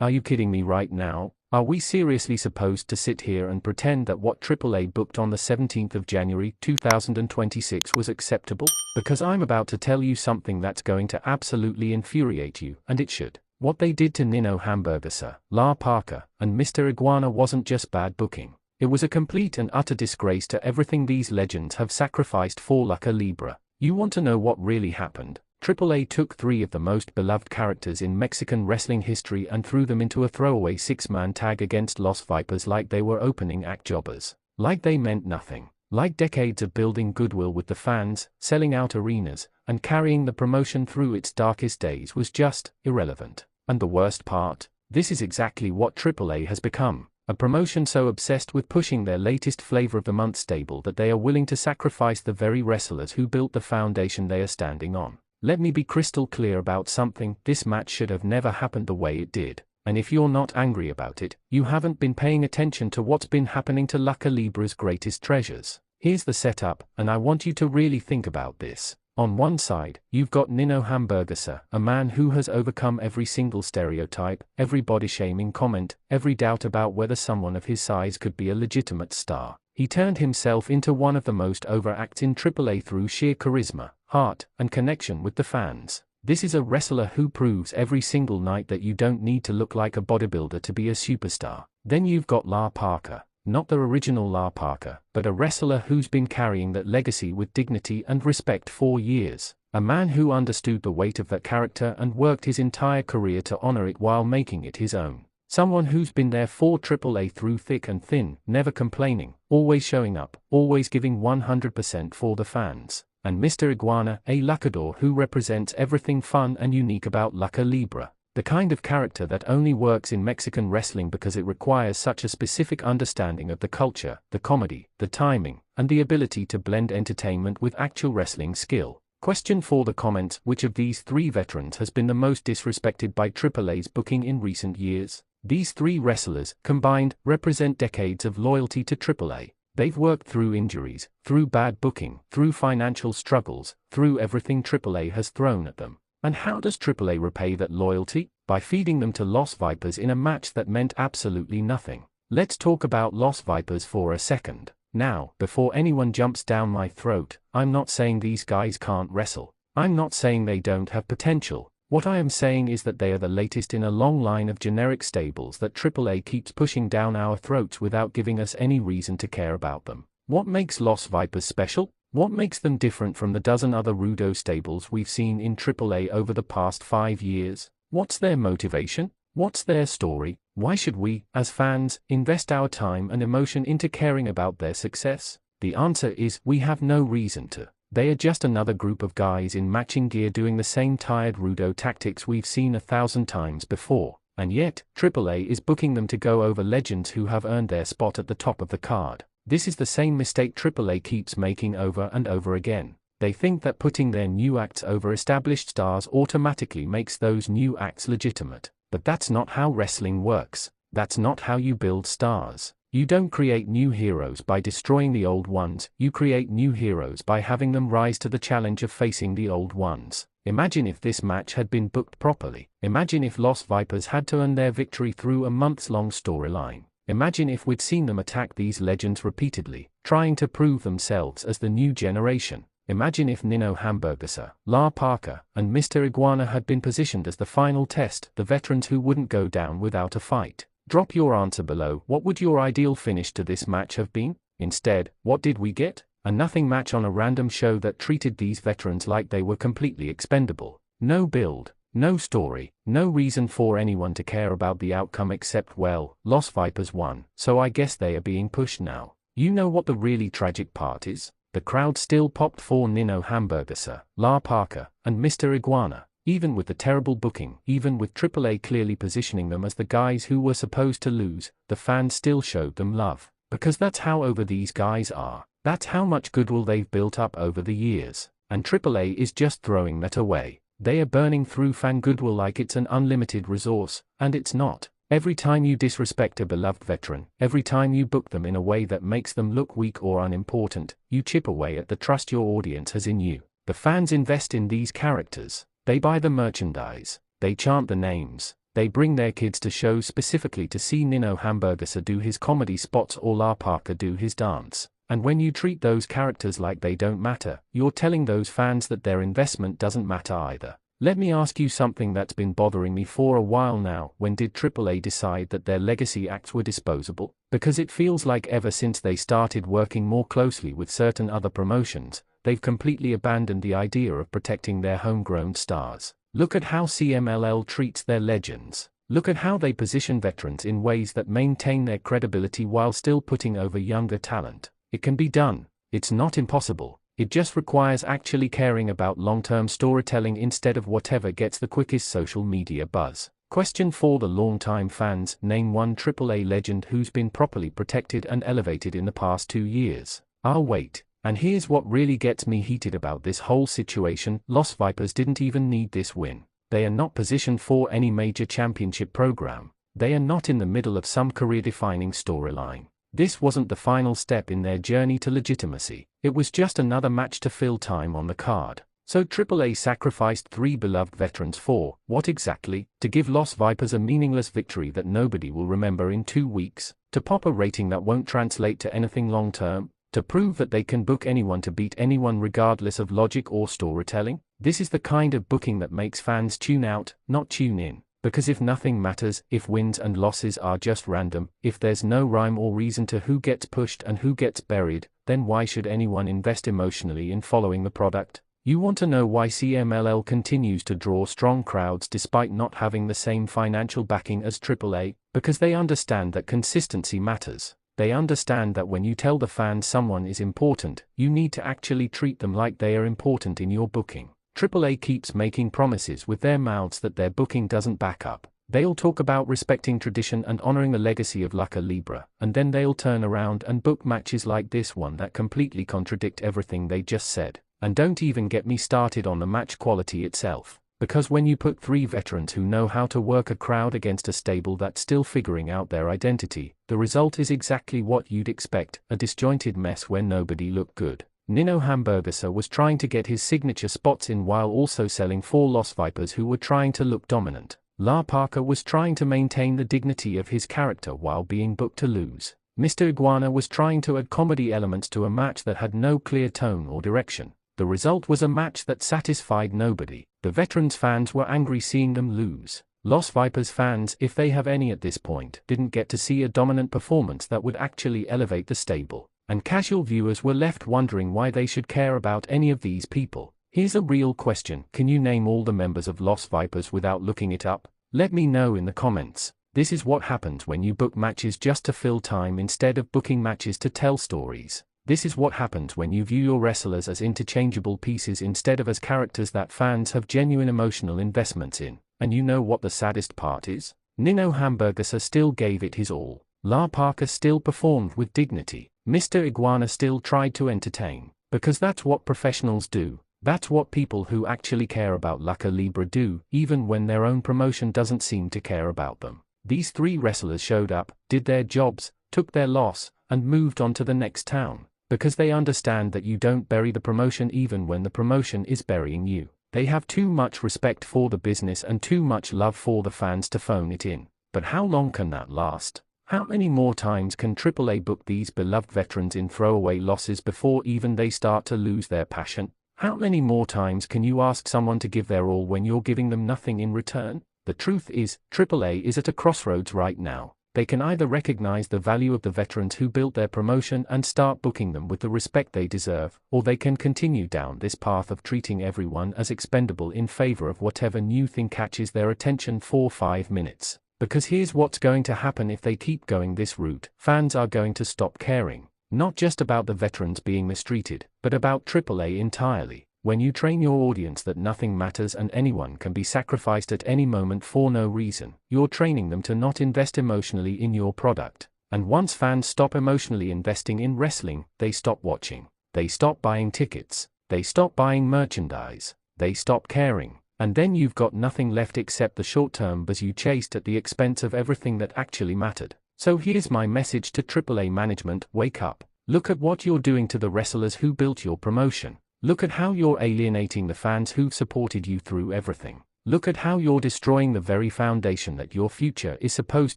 Are you kidding me right now? Are we seriously supposed to sit here and pretend that what AAA booked on the 17th of January 2026 was acceptable? Because I'm about to tell you something that's going to absolutely infuriate you, and it should. What they did to Niño Hamburguesa, Parka, and Mr. Iguana wasn't just bad booking. It was a complete and utter disgrace to everything these legends have sacrificed for Lucha Libre. You want to know what really happened? AAA took 3 of the most beloved characters in Mexican wrestling history and threw them into a throwaway 6-man tag against Los Vipers like they were opening act jobbers. Like they meant nothing. Like decades of building goodwill with the fans, selling out arenas, and carrying the promotion through its darkest days was just irrelevant. And the worst part? This is exactly what AAA has become. A promotion so obsessed with pushing their latest flavor of the month stable that they are willing to sacrifice the very wrestlers who built the foundation they are standing on. Let me be crystal clear about something: this match should have never happened the way it did. And if you're not angry about it, you haven't been paying attention to what's been happening to Lucha Libre's greatest treasures. Here's the setup, and I want you to really think about this. On one side, you've got Niño Hamburguesa, a man who has overcome every single stereotype, every body-shaming comment, every doubt about whether someone of his size could be a legitimate star. He turned himself into one of the most over acts in AAA through sheer charisma, heart, and connection with the fans. This is a wrestler who proves every single night that you don't need to look like a bodybuilder to be a superstar. Then you've got Parka. Not the original Parka, but a wrestler who's been carrying that legacy with dignity and respect for years. A man who understood the weight of that character and worked his entire career to honor it while making it his own. Someone who's been there for AAA through thick and thin, never complaining, always showing up, always giving 100% for the fans. And Mr. Iguana, a luchador who represents everything fun and unique about Lucha Libre. The kind of character that only works in Mexican wrestling because it requires such a specific understanding of the culture, the comedy, the timing, and the ability to blend entertainment with actual wrestling skill. Question for the comments: which of these 3 veterans has been the most disrespected by AAA's booking in recent years? These 3 wrestlers, combined, represent decades of loyalty to AAA. They've worked through injuries, through bad booking, through financial struggles, through everything AAA has thrown at them. And how does AAA repay that loyalty? By feeding them to Los Vipers in a match that meant absolutely nothing. Let's talk about Los Vipers for a second. Now, before anyone jumps down my throat, I'm not saying these guys can't wrestle. I'm not saying they don't have potential. What I am saying is that they are the latest in a long line of generic stables that AAA keeps pushing down our throats without giving us any reason to care about them. What makes Los Vipers special? What makes them different from the dozen other Rudo stables we've seen in AAA over the past 5 years? What's their motivation? What's their story? Why should we, as fans, invest our time and emotion into caring about their success? The answer is, we have no reason to. They are just another group of guys in matching gear doing the same tired Rudo tactics we've seen 1,000 times before. And yet, AAA is booking them to go over legends who have earned their spot at the top of the card. This is the same mistake AAA keeps making over and over again. They think that putting their new acts over established stars automatically makes those new acts legitimate. But that's not how wrestling works. That's not how you build stars. You don't create new heroes by destroying the old ones. You create new heroes by having them rise to the challenge of facing the old ones. Imagine if this match had been booked properly. Imagine if Los Vipers had to earn their victory through a months-long storyline. Imagine if we'd seen them attack these legends repeatedly, trying to prove themselves as the new generation. Imagine if Niño Hamburguesa, Parka, and Mr. Iguana had been positioned as the final test, the veterans who wouldn't go down without a fight. Drop your answer below. What would your ideal finish to this match have been? Instead, what did we get? A nothing match on a random show that treated these veterans like they were completely expendable. No build, no story, no reason for anyone to care about the outcome except, well, Los Vipers won, so I guess they are being pushed now. You know what the really tragic part is? The crowd still popped for Niño Hamburguesa, Parka, and Mr. Iguana. Even with the terrible booking, even with AAA clearly positioning them as the guys who were supposed to lose, the fans still showed them love. Because that's how over these guys are. That's how much goodwill they've built up over the years. And AAA is just throwing that away. They are burning through fan goodwill like it's an unlimited resource, and it's not. Every time you disrespect a beloved veteran, every time you book them in a way that makes them look weak or unimportant, you chip away at the trust your audience has in you. The fans invest in these characters. They buy the merchandise. They chant the names. They bring their kids to shows specifically to see Niño Hamburguesa do his comedy spots or La Parka do his dance. And when you treat those characters like they don't matter, you're telling those fans that their investment doesn't matter either. Let me ask you something that's been bothering me for a while now. When did AAA decide that their legacy acts were disposable? Because it feels like ever since they started working more closely with certain other promotions, they've completely abandoned the idea of protecting their homegrown stars. Look at how CMLL treats their legends. Look at how they position veterans in ways that maintain their credibility while still putting over younger talent. It can be done. It's not impossible. It just requires actually caring about long-term storytelling instead of whatever gets the quickest social media buzz. Question for the long-time fans: name one AAA legend who's been properly protected and elevated in the past 2 years. I'll wait. And here's what really gets me heated about this whole situation: Los Vipers didn't even need this win. They are not positioned for any major championship program. They are not in the middle of some career-defining storyline. This wasn't the final step in their journey to legitimacy. It was just another match to fill time on the card. So AAA sacrificed 3 beloved veterans for, what exactly? To give Los Vipers a meaningless victory that nobody will remember in 2 weeks? To pop a rating that won't translate to anything long-term? To prove that they can book anyone to beat anyone regardless of logic or storytelling? This is the kind of booking that makes fans tune out, not tune in. Because if nothing matters, if wins and losses are just random, if there's no rhyme or reason to who gets pushed and who gets buried, then why should anyone invest emotionally in following the product? You want to know why CMLL continues to draw strong crowds despite not having the same financial backing as AAA? Because they understand that consistency matters. They understand that when you tell the fans someone is important, you need to actually treat them like they are important in your booking. AAA keeps making promises with their mouths that their booking doesn't back up. They'll talk about respecting tradition and honoring the legacy of Lucha Libre, and then they'll turn around and book matches like this one that completely contradict everything they just said. And don't even get me started on the match quality itself. Because when you put 3 veterans who know how to work a crowd against a stable that's still figuring out their identity, the result is exactly what you'd expect: a disjointed mess where nobody looked good. Niño Hamburguesa was trying to get his signature spots in while also selling 4 Los Vipers who were trying to look dominant. La Parka was trying to maintain the dignity of his character while being booked to lose. Mr. Iguana was trying to add comedy elements to a match that had no clear tone or direction. The result was a match that satisfied nobody. The veterans' fans were angry seeing them lose. Los Vipers fans, if they have any at this point, didn't get to see a dominant performance that would actually elevate the stable. And casual viewers were left wondering why they should care about any of these people. Here's a real question: can you name all the members of Los Vipers without looking it up? Let me know in the comments. This is what happens when you book matches just to fill time instead of booking matches to tell stories. This is what happens when you view your wrestlers as interchangeable pieces instead of as characters that fans have genuine emotional investments in. And you know what the saddest part is? Niño Hamburguesa still gave it his all. La Parka still performed with dignity. Mr. Iguana still tried to entertain. Because that's what professionals do. That's what people who actually care about Lucha Libre do, even when their own promotion doesn't seem to care about them. These 3 wrestlers showed up, did their jobs, took their loss, and moved on to the next town. Because they understand that you don't bury the promotion even when the promotion is burying you. They have too much respect for the business and too much love for the fans to phone it in. But how long can that last? How many more times can AAA book these beloved veterans in throwaway losses before even they start to lose their passion? How many more times can you ask someone to give their all when you're giving them nothing in return? The truth is, AAA is at a crossroads right now. They can either recognize the value of the veterans who built their promotion and start booking them with the respect they deserve, or they can continue down this path of treating everyone as expendable in favor of whatever new thing catches their attention for 5 minutes. Because here's what's going to happen if they keep going this route: fans are going to stop caring. Not just about the veterans being mistreated, but about AAA entirely. When you train your audience that nothing matters and anyone can be sacrificed at any moment for no reason, you're training them to not invest emotionally in your product. And once fans stop emotionally investing in wrestling, they stop watching. They stop buying tickets. They stop buying merchandise. They stop caring. And then you've got nothing left except the short-term buzz you chased at the expense of everything that actually mattered. So here's my message to AAA management: wake up. Look at what you're doing to the wrestlers who built your promotion. Look at how you're alienating the fans who've supported you through everything. Look at how you're destroying the very foundation that your future is supposed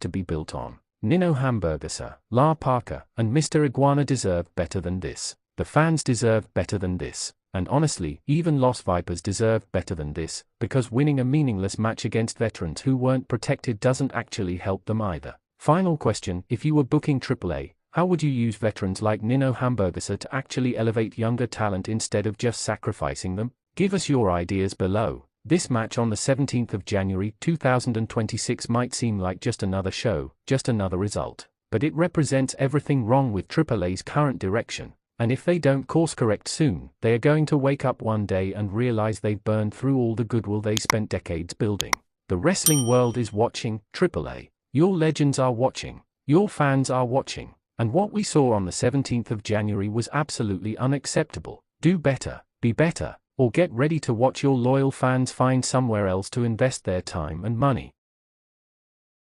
to be built on. Niño Hamburguesa, Parka, and Mr. Iguana deserve better than this. The fans deserve better than this. And honestly, even Los Vipers deserve better than this, because winning a meaningless match against veterans who weren't protected doesn't actually help them either. Final question: if you were booking AAA, how would you use veterans like Niño Hamburguesa to actually elevate younger talent instead of just sacrificing them? Give us your ideas below. This match on the 17th of January 2026 might seem like just another show, just another result, but it represents everything wrong with AAA's current direction. And if they don't course correct soon, they are going to wake up one day and realize they've burned through all the goodwill they spent decades building. The wrestling world is watching, AAA. Your legends are watching. Your fans are watching. And what we saw on the 17th of January was absolutely unacceptable. Do better, be better, or get ready to watch your loyal fans find somewhere else to invest their time and money.